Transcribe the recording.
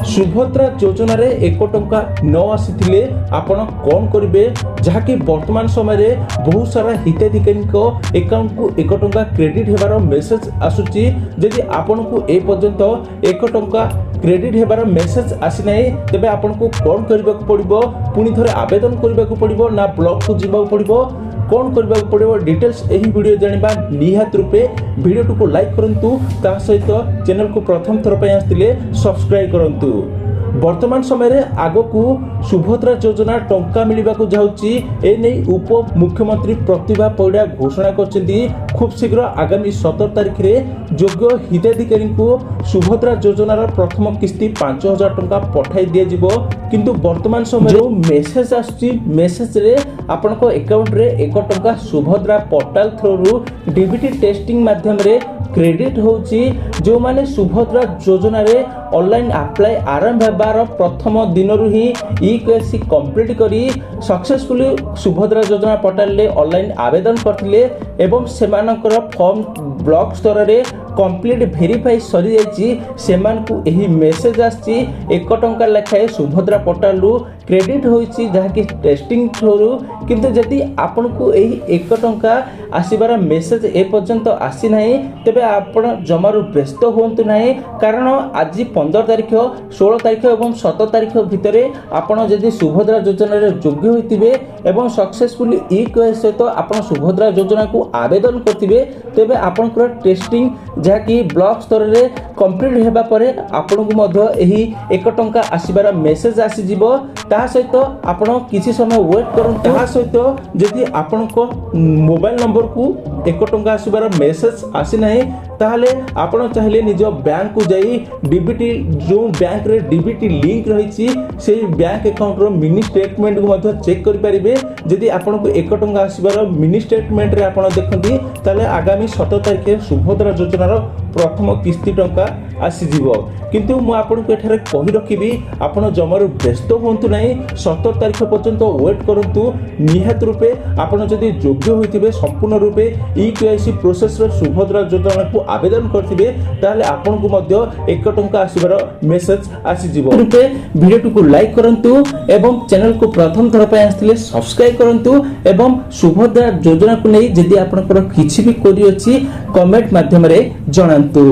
सुभद्रा योजन एक टंका न आसी आपण कौन करेंगे जहाँकि वर्तमान समय बहुत सारा हिताधिकारी अकाउंट को एक टंका क्रेडिट होबार मेसेज आसूची। यदि आपन को ए पर्यंत एक टंका क्रेडिट होबार मेसेज आसी ना तेबे आपन को कौन करने को पड़ो, पुणी थे आवेदन करने को पड़ो ना ब्लॉक को जीवा पड़ो, कौन करने को पड़ो डिटेल्स यही वीडियो जानिबा निहात रूपे वीडियो को लाइक करंतु ता सहित चैनल को प्रथम थर पे आस्तिले सब्सक्राइब करंतु। वर्तमान समय आग को सुभद्रा योजना टंका मिलवा जाऊँगी एने उप मुख्यमंत्री प्रतिभा परिड़ा घोषणा करछन्ती। खूब शीघ्र आगामी 17 तारिख में योग्य हिताधिकारी को सुभद्रा योजनार प्रथम किस्ती 5000 टंका पठाई दिया जिवो। किंतु वर्तमान समय जो मेसेज आसुची मेसेज रे आपन को अकाउंट रे 1 टंका Subhadra portal through DBT testing माध्यम रे क्रेडिट होची। जो माने सुभद्रा योजना रे ऑनलाइन अप्लाई आरंभ हेबार प्रथम दिन ही ईकेसी कंप्लीट करी सक्सेसफुली सुभद्रा योजना पोर्टल रे ऑनलाइन आवेदन करथिले एवं सेमानकर फॉर्म ब्लॉक स्तर रे कंप्लीट वेरीफाई सरी जाइछि। सेमान को एही मेसेज आछि 1 टंका लेखाए सुभद्रा पोर्टल रु क्रेडिट होइछि जहाँकि टेस्टिंग थ्रू। किंतु यदि आपन को एही 1 टंका आसीबार मेसेज ए पर्यंत आसी नाही तेबे आपण जमारू व्यस्त हुंतु नाही, कारण आज 15 तारिख 16 तारिख और 17 तारिख भितर आपण जदि सुभद्रा योजना रे योग्य होइतिबे एवं सक्सेसफुली ईकेएस सहित आपण सुभद्रा योजना को आवेदन करथिबे तेबे आपनकर टेस्टिंग जहाँकि ब्लॉक स्तर रे कंप्लीट हेबा परे आपण को मध्य एही 1 टंका आसीबार मेसेज आसी जिवो। ता सहित आपण किछि समय वेट करंतु। ता सहित जदि आपण को मोबाइल नंबर को 1 टंका आसीबार मेसेज आसी नाही ताहले आपण चाहिले निज बैंक को जाई डीबीटी जो बैंक रे डीबीटी लिंक रही से बैंक अकाउंट रो मिनी स्टेटमेंट को मध्य चेक करि परिबे। जदि आपण को 1 टंका आसीबार मिनी स्टेटमेंट रे आपण देखंती ताले आगामी 17 तारिख सुभद्रा योजनार प्रथम किस्ती टंका आसी जीवो। किंतु मु आपन को एठारे कहि रखिबी आपण जमारू व्यस्त होंतु नाही, 17 तारिख पर्यंत वेट करंतु। निहात रूपे आपण जदि योग्य होइतिबे संपूर्ण रूपे ईकेआईसी प्रोसेस रे सुभद्रा योजना को आवेदन करथिबे ताले आपन को मध्य 1 टंका आसीबार मेसेज आसी जीवो। रूपे वीडियो को लाइक करंतु एवं चैनल को प्रथम थर पे आस्तिले सब्सक्राइब करंतु एवं सुभद्रा योजना को नै जदि आपनकर किछि भी कोरी अछि कमेंट माध्यम रे जणांतु।